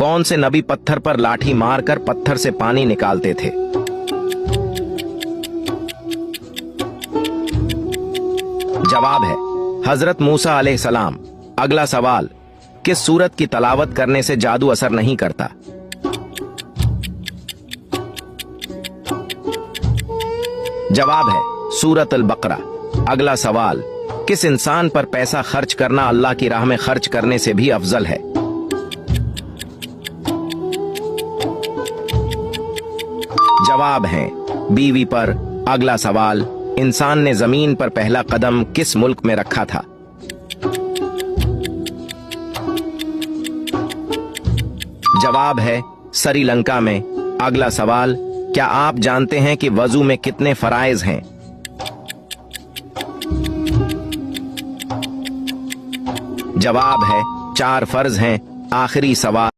कौन से नबी पत्थर पर लाठी मारकर पत्थर से पानी निकालते थे? जवाब है हजरत मूसा अलैहिस्सलाम। अगला सवाल, किस सूरत की तलावत करने से जादू असर नहीं करता? जवाब है सूरत अल बकरा। अगला सवाल, किस इंसान पर पैसा खर्च करना अल्लाह की राह में खर्च करने से भी अफजल है? जवाब है बीवी पर। अगला सवाल, इंसान ने जमीन पर पहला कदम किस मुल्क में रखा था? जवाब है श्रीलंका में। अगला सवाल, क्या आप जानते हैं कि वजू में कितने फराइज हैं? जवाब है 4 फर्ज हैं। आखिरी सवाल,